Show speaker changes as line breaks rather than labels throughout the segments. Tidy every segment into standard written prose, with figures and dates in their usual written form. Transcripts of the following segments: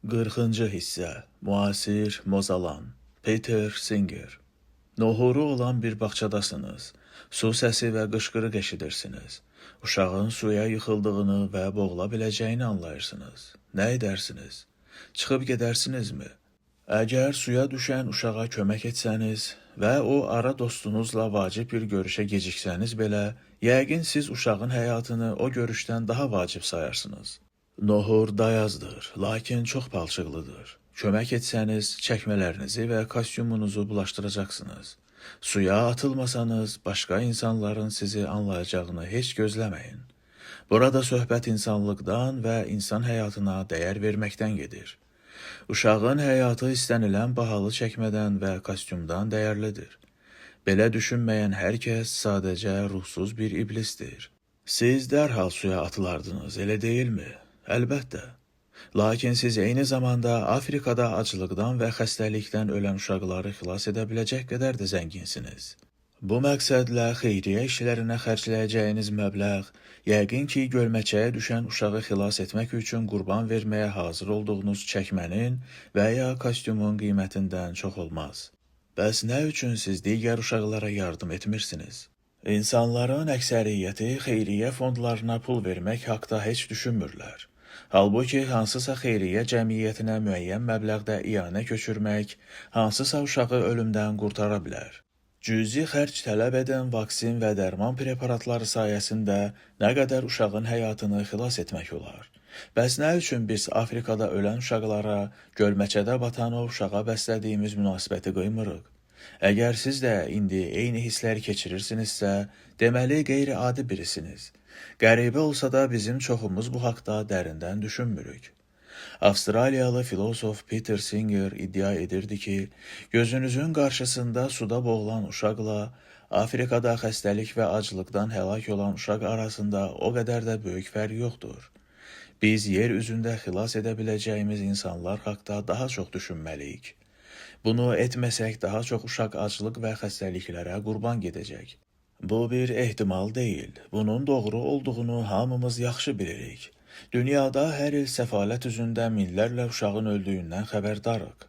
40-cı hissə, müasir Mozalan, Peter Singer. Nohuru olan bir bağçadasınız. Su səsi və qışqırıq eşidirsiniz. Uşağın suya yıxıldığını və boğula biləcəyini anlayırsınız. Nə edərsiniz? Çıxıb gedərsinizmi? Əgər suya düşən uşağa kömək etsəniz və o ara dostunuzla vacib bir görüşə geciksəniz belə, yəqin siz uşağın həyatını o görüşdən daha vacib sayarsınız. Nohur dayazdır, lakin çox palçıqlıdır. Kömək etsəniz, çəkmələrinizi və kostyumunuzu bulaşdıracaqsınız. Suya atılmasanız, başqa insanların sizi anlayacağını heç gözləməyin. Burada söhbət insanlıqdan və insan həyatına dəyər verməkdən gedir. Uşağın həyatı istənilən bahalı çəkmədən və kostyumdan dəyərlidir. Belə düşünməyən hər kəs sadəcə ruhsuz bir iblisdir. Siz dərhal suya atılardınız, elə deyilmi? Əlbəttə. Lakin siz eyni zamanda Afrikada aclıqdan və xəstəlikdən ölən uşaqları xilas edə biləcək qədər də zənginsiniz. Bu məqsədlə xeyriyyə işlərinə xərcləyəcəyiniz məbləğ, yəqin ki, gölməçəyə düşən uşağı xilas etmək üçün qurban verməyə hazır olduğunuz çəkmənin və ya kostyumun qiymətindən çox olmaz. Bəs nə üçün siz digər uşaqlara yardım etmirsiniz? İnsanların əksəriyyəti xeyriyyə fondlarına pul vermək haqda heç düşünmürlər. Halbuki hansısa xeyriyyə cəmiyyətinə müəyyən məbləğdə iyanə köçürmək, hansısa uşağı ölümdən qurtara bilər. Cüzi xərc tələb edən vaksin və dərman preparatları sayəsində nə qədər uşağın həyatını xilas etmək olar? Bəs nə üçün biz Afrikada ölən uşaqlara, gölməçədə batan o uşağa bəslədiyimiz münasibəti qıymırıq? Əgər siz də indi eyni hissləri keçirirsinizsə, deməli qeyri-adi birisiniz. Qəribə olsa da bizim çoxumuz bu haqda dərindən düşünmürük. Avstraliyalı filosof Peter Singer iddia edirdi ki, gözünüzün qarşısında suda boğulan uşaqla Afrikada xəstəlik və aclıqdan həlak olan uşaq arasında o qədər də böyük fərq yoxdur. Biz yer üzündə xilas edə biləcəyimiz insanlar haqda daha çox düşünməliyik. Bunu etməsək daha çox uşaq aclıq və xəstəliklərə qurban gedəcək. Bu bir ehtimal deyil. Bunun doğru olduğunu hamımız yaxşı bilirik. Dünyada hər il səfalət üzündə minlərlə uşağın öldüyündən xəbərdarıq.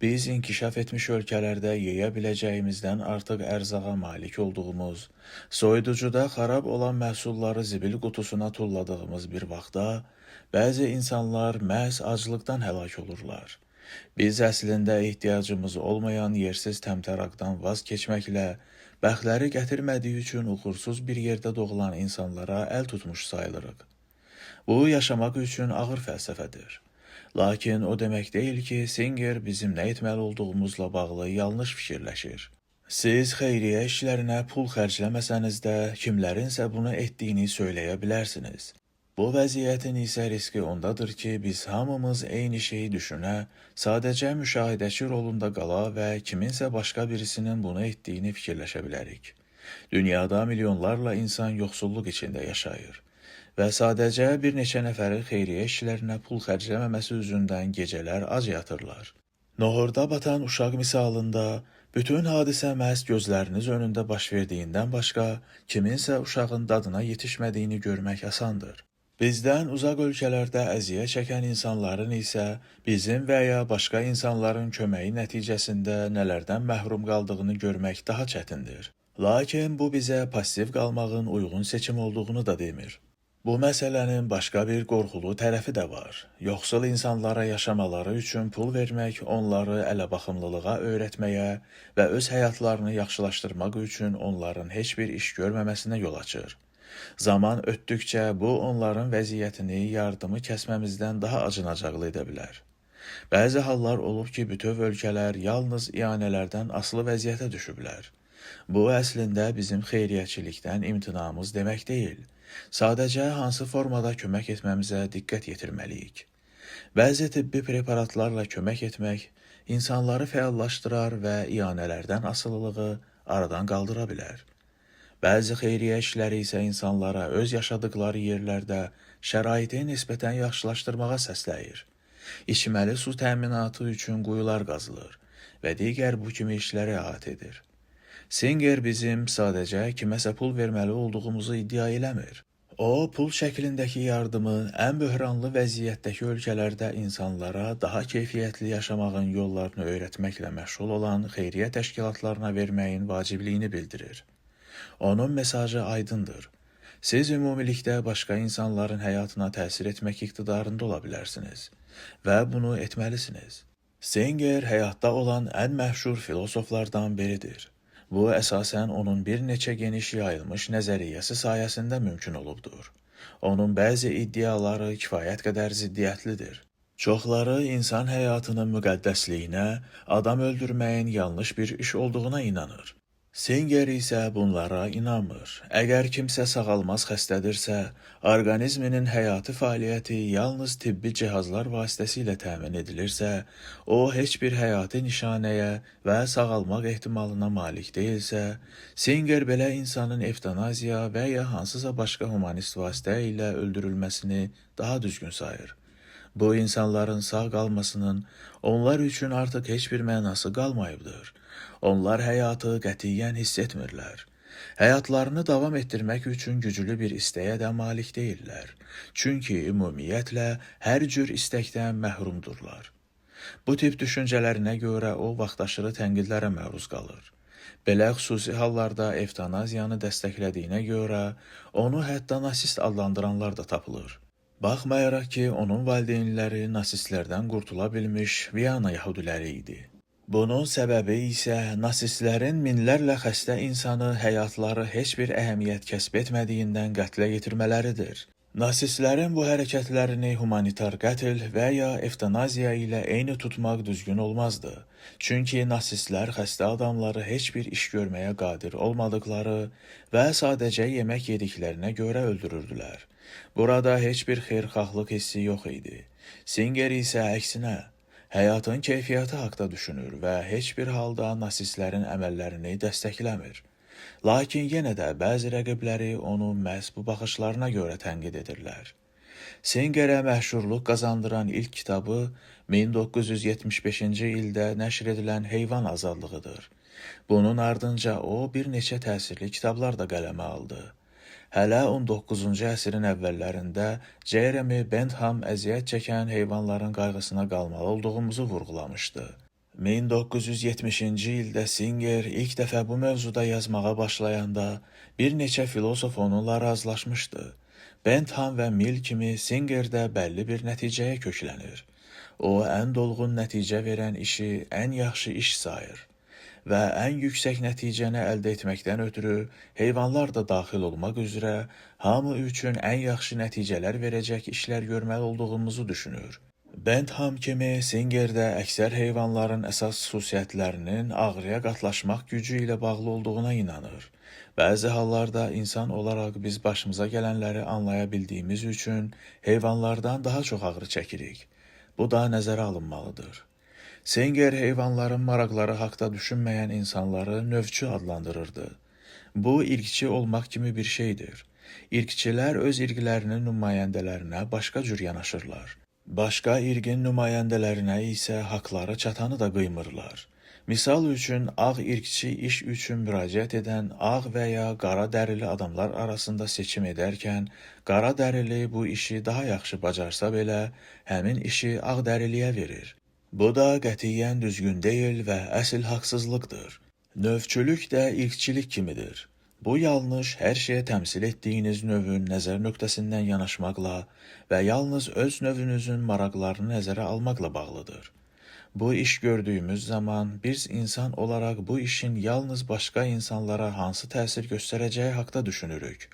Biz inkişaf etmiş ölkələrdə yeyə biləcəyimizdən artıq ərzağa malik olduğumuz, soyuducuda xarab olan məhsulları zibil qutusuna tulladığımız bir vaxtda, bəzi insanlar məhz aclıqdan həlak olurlar. Biz əslində ehtiyacımız olmayan yersiz təmtəraqdan vaz keçməklə, bəxtləri gətirmədiyi üçün uğursuz bir yerdə doğulan insanlara əl tutmuş sayılırıq. Bu, yaşamaq üçün ağır fəlsəfədir. Lakin o demək deyil ki, Singer bizim nə etməli olduğumuzla bağlı yanlış fikirləşir. Siz xeyriyyə işlərinə pul xərcləməsəniz də, kimlərinsə bunu etdiyini söyləyə bilərsiniz. Bu vəziyyətin isə riski ondadır ki, biz hamımız eyni şeyi düşünə, sadəcə müşahidəçi rolunda qala və kiminsə başqa birisinin bunu etdiyini fikirləşə bilərik. Dünyada milyonlarla insan yoxsulluq içində yaşayır və sadəcə bir neçə nəfəri xeyriyyə işlərinə pul xərcləməməsi üzündən gecələr ac yatırlar. Nohurda batan uşaq misalında, bütün hadisə məhz gözləriniz önündə baş verdiyindən başqa, kiminsə uşağın dadına yetişmədiyini görmək asandır. Bizdən uzaq ölkələrdə əziyyət çəkən insanların isə bizim və ya başqa insanların köməyi nəticəsində nələrdən məhrum qaldığını görmək daha çətindir. Lakin bu bizə passiv qalmağın uyğun seçim olduğunu da demir. Bu məsələnin başqa bir qorxulu tərəfi də var. Yoxsul insanlara yaşamaları üçün pul vermək onları ələbaxımlılığa öyrətməyə və öz həyatlarını yaxşılaşdırmaq üçün onların heç bir iş görməməsinə yol açır. Zaman ötdükcə bu onların vəziyyətini yardımı kəsməmizdən daha acınacaqlı edə bilər. Bəzi hallar olub ki, bütöv ölkələr yalnız iyanələrdən asılı vəziyyətə düşüblər. Bu əslində bizim xeyriyyəçilikdən imtinamız demək deyil. Sadəcə hansı formada kömək etməmizə diqqət yetirməliyik. Bəzi tibbi preparatlarla kömək etmək insanları fəallaşdırar və iyanələrdən asılılığı aradan qaldıra bilər. Bəzi xeyriyyə işləri isə insanlara öz yaşadıkları yerlərdə şəraiti nisbətən yaxşılaşdırmağa səsləyir. İçməli su təminatı üçün quyular qazılır və digər bu kimi işləri əhatə edir. Singer bizim sadəcə kiməsə pul verməli olduğumuzu iddia eləmir. O, pul şəklindəki yardımı ən böhranlı vəziyyətdəki ölkələrdə insanlara daha keyfiyyətli yaşamağın yollarını öyrətməklə məşğul olan xeyriyyə təşkilatlarına verməyin vacibliyini bildirir. Onun mesajı aydındır. Siz ümumilikdə başqa insanların həyatına təsir etmək iqtidarında ola bilərsiniz və bunu etməlisiniz. Singer həyatda olan ən məşhur filosoflardan biridir. Bu, əsasən onun bir neçə geniş yayılmış nəzəriyyəsi sayəsində mümkün olubdur. Onun bəzi iddiaları kifayət qədər ziddiyyətlidir. Çoxları insan həyatının müqəddəsliyinə, adam öldürməyin yanlış bir iş olduğuna inanır. Singer isə bunlara inanmır. Əgər kimsə sağalmaz xəstədirsə, orqanizminin həyati fəaliyyəti yalnız tibbi cihazlar vasitəsilə təmin edilirsə, o heç bir həyati nişanəyə və sağalmaq ehtimalına malik deyilsə, Singer belə insanın evtanaziya və ya hansısa başqa humanist vasitə ilə öldürülməsini daha düzgün sayır. Bu insanların sağ qalmasının onlar üçün artıq heç bir mənası qalmayıbdır. Onlar həyatı qətiyyən hiss etmirlər. Həyatlarını davam etdirmək üçün güclü bir istəyə də malik deyirlər. Çünki ümumiyyətlə hər cür istəkdən məhrumdurlar. Bu tip düşüncələrinə görə o vaxtaşırı tənqidlərə məruz qalır. Belə xüsusi hallarda evtanaziyanı dəstəklədiyinə görə onu hətta nasist adlandıranlar da tapılır. Baxmayaraq ki, onun valideynləri nasistlərdən qurtula bilmiş Viyana yəhudiləri idi. Bunun səbəbi isə nasistlərin minlərlə xəstə insanı həyatları heç bir əhəmiyyət kəsb etmədiyindən qətlə yetirmələridir. Nasistlərin bu hərəkətlərini humanitar qətl və ya evtanaziya ilə eyni tutmaq düzgün olmazdı. Çünki nasistlər xəstə adamları heç bir iş görməyə qadir olmadıkları və sadəcə yemək yediklərinə görə öldürürdülər. Burada heç bir xeyirxahlıq hissi yox idi. Singer isə əksinə, həyatın keyfiyyəti haqda düşünür və heç bir halda nasistlərin əməllərini dəstəkləmir. Lakin yenə də bəzi rəqibləri onu məhz bu baxışlarına görə tənqid edirlər. Singerə məşhurluq qazandıran ilk kitabı 1975-ci ildə nəşr edilən Heyvan Azadlığıdır. Bunun ardınca o bir neçə təsirli kitablar da qələmə aldı. Hələ 19-cu əsrin əvvəllərində Jeremy Bentham əziyyət çəkən heyvanların qayğısına qalmalı olduğumuzu vurğulamışdı. 1970-ci ildə Singer ilk dəfə bu mövzuda yazmağa başlayanda bir neçə filosof onunla razılaşmışdı. Bentham və Mill kimi Singer də bəlli bir nəticəyə köklənir. O, ən dolğun nəticə verən işi ən yaxşı iş sayır və ən yüksək nəticəni əldə etməkdən ötürü heyvanlar da daxil olmaq üzrə hamı üçün ən yaxşı nəticələr verəcək işlər görməli olduğumuzu düşünür. Bentham kimi Singer də əksər heyvanların əsas xüsusiyyətlərinin ağrıya qatlaşmaq gücü ilə bağlı olduğuna inanır. Bəzi hallarda insan olaraq biz başımıza gələnləri anlaya bildiyimiz üçün heyvanlardan daha çox ağrı çəkirik. Bu da nəzərə alınmalıdır. Singer heyvanların maraqları haqda düşünməyən insanları növçü adlandırırdı. Bu, irqçi olmaq kimi bir şeydir. İrqçilər öz irqlərinin nümayəndələrinə başqa cür yanaşırlar. Başqa irqin nümayəndələrinə isə haqları çatanı da qıymırlar. Misal üçün, ağ irqçi iş üçün müraciət edən ağ və ya qara dərili adamlar arasında seçim edərkən, qara dərili bu işi daha yaxşı bacarsa belə, həmin işi ağ dəriliyə verir. Bu da qətiyyən düzgün deyil və əsl haqsızlıqdır. Növçülük də irqçilik kimidir. Bu yalnız hər şeyə təmsil etdiyiniz növün nəzər nöqtəsindən yanaşmaqla və yalnız öz növünüzün maraqlarını nəzərə almaqla bağlıdır. Bu iş gördüyümüz zaman biz insan olaraq bu işin yalnız başqa insanlara hansı təsir göstərəcəyi haqda düşünürük.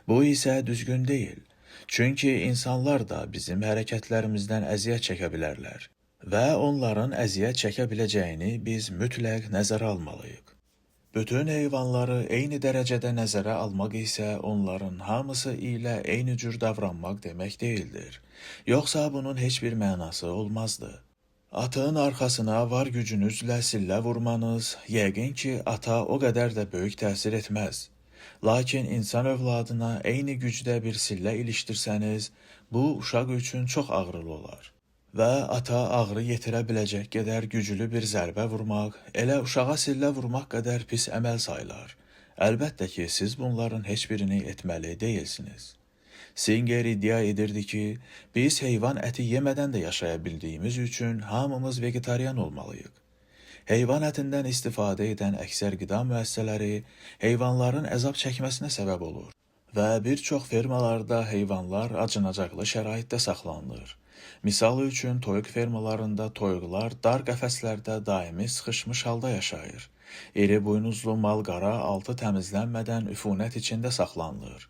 Bu isə düzgün deyil. Çünki insanlar da bizim hərəkətlərimizdən əziyyət çəkə bilərlər və onların əziyyət çəkə biləcəyini biz mütləq nəzərə almalıyıq. Bütün heyvanları eyni dərəcədə nəzərə almaq isə onların hamısı ilə eyni cür davranmaq demək deyildir. Yoxsa bunun heç bir mənası olmazdı. Atın arxasına var gücünüzlə sillə vurmanız, yəqin ki, ata o qədər də böyük təsir etməz. Lakin insan övladına eyni gücdə bir sillə ilişdirsəniz, bu uşaq üçün çox ağrılı olar. Və ata ağrı yetirə biləcək qədər güclü bir zərbə vurmaq, elə uşağa sillə vurmaq qədər pis əməl sayılar. Əlbəttə ki, siz bunların heç birini etməli deyilsiniz. Singer iddia edirdi ki, biz heyvan əti yemədən də yaşaya bildiyimiz üçün hamımız vegetarian olmalıyıq. Heyvan ətindən istifadə edən əksər qida müəssisələri heyvanların əzab çəkməsinə səbəb olur və bir çox fermalarda heyvanlar acınacaqlı şəraitdə saxlanılır. Misal üçün, toyuq fermalarında toyuqlar dar qəfəslərdə daimi sıxışmış halda yaşayır. İri buynuzlu mal-qara altı təmizlənmədən üfunət içində saxlanılır.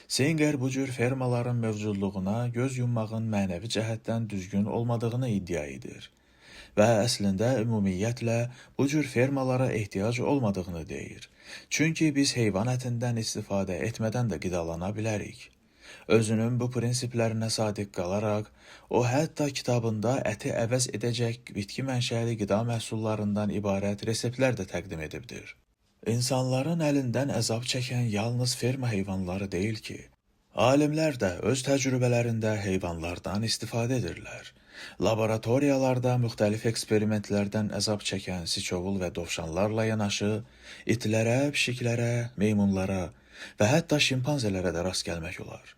Singer bu cür fermaların mövcudluğuna göz yummağın mənəvi cəhətdən düzgün olmadığını iddia edir və əslində ümumiyyətlə bu cür fermalara ehtiyac olmadığını deyir. Çünki biz heyvan ətindən istifadə etmədən də qidalana bilərik. Özünün bu prinsiplərinə sadiq qalaraq, o hətta kitabında əti əvəz edəcək bitki mənşəli qida məhsullarından ibarət reseptlər də təqdim edibdir. İnsanların əlindən əzab çəkən yalnız ferma heyvanları deyil ki, alimlər də öz təcrübələrində heyvanlardan istifadə edirlər. Laboratoriyalarda müxtəlif eksperimentlərdən əzab çəkən siçovul və dovşanlarla yanaşı, itlərə, pişiklərə, meymunlara və hətta şimpanzelərə də rast gəlmək olar.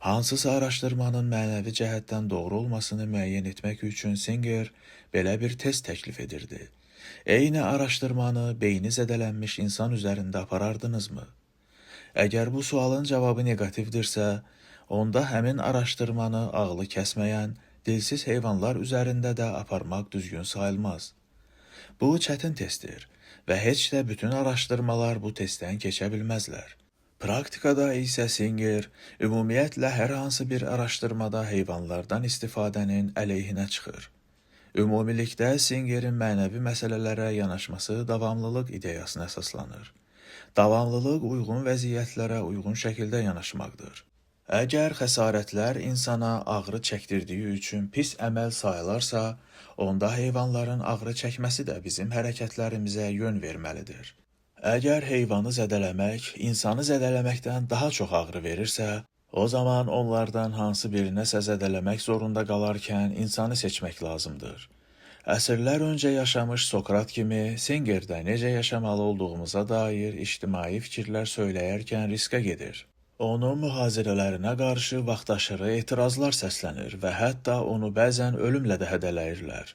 Hansısa araşdırmanın mənəvi cəhətdən doğru olmasını müəyyən etmək üçün Singer belə bir test təklif edirdi. Eyni araşdırmanı beyni zədələnmiş insan üzərində aparardınızmı? Əgər bu sualın cavabı negativdirsə, onda həmin araşdırmanı ağlı kəsməyən, dilsiz heyvanlar üzərində də aparmaq düzgün sayılmaz. Bu çətin testdir və heç də bütün araşdırmalar bu testdən keçə bilməzlər. Praktikada isə Singer ümumiyyətlə hər hansı bir araşdırmada heyvanlardan istifadənin əleyhinə çıxır. Ümumilikdə Singerin mənəvi məsələlərə yanaşması davamlılıq ideyasına əsaslanır. Davamlılıq uyğun vəziyyətlərə uyğun şəkildə yanaşmaqdır. Əgər xəsarətlər insana ağrı çəkdirdiyi üçün pis əməl sayılarsa, onda heyvanların ağrı çəkməsi də bizim hərəkətlərimizə yön verməlidir. Əgər heyvanı zədələmək, insanı zədələməkdən daha çox ağrı verirsə, o zaman onlardan hansı birinəsə zədələmək zorunda qalarkən insanı seçmək lazımdır. Əsrlər öncə yaşamış Sokrat kimi Singerdə necə yaşamalı olduğumuza dair ictimai fikirlər söyləyərkən riskə gedir. Onun mühazirələrinə qarşı vaxtaşırı etirazlar səslənir və hətta onu bəzən ölümlə də hədələyirlər.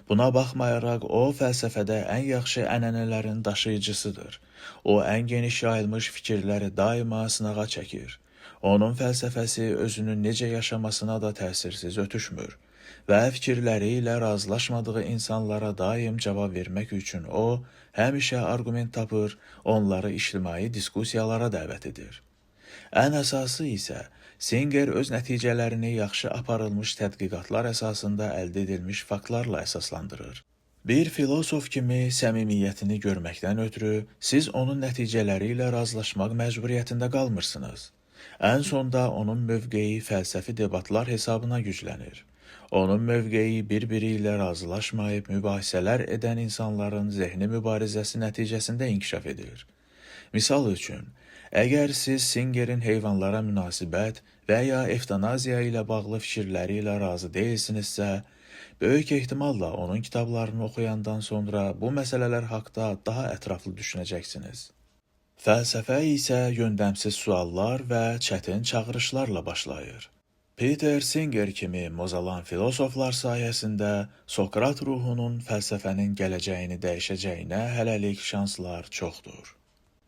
Buna baxmayaraq, o fəlsəfədə ən yaxşı ənənələrin daşıyıcısıdır. O, ən geniş yayılmış fikirləri daima sınağa çəkir. Onun fəlsəfəsi özünün necə yaşamasına da təsirsiz ötüşmür və fikirləri ilə razılaşmadığı insanlara daim cavab vermək üçün o, həmişə arqument tapır, onları ictimai diskusiyalara dəvət edir. Ən əsası isə, Singer öz nəticələrini yaxşı aparılmış tədqiqatlar əsasında əldə edilmiş faktlarla əsaslandırır. Bir filosof kimi səmimiyyətini görməkdən ötürü, siz onun nəticələri ilə razılaşmaq məcburiyyətində qalmırsınız. Ən sonda onun mövqeyi fəlsəfi debatlar hesabına güclənir. Onun mövqeyi bir-biri ilə razılaşmayıb mübahisələr edən insanların zehni mübarizəsi nəticəsində inkişaf edir. Misal üçün, əgər siz Singerin heyvanlara münasibət və ya evtanaziya ilə bağlı fikirləri ilə razı deyilsinizsə, böyük ehtimalla onun kitablarını oxuyandan sonra bu məsələlər haqda daha ətraflı düşünəcəksiniz. Fəlsəfə isə yöndəmsiz suallar və çətin çağırışlarla başlayır. Peter Singer kimi mozalan filosoflar sayəsində Sokrat ruhunun fəlsəfənin gələcəyini dəyişəcəyinə hələlik şanslar çoxdur.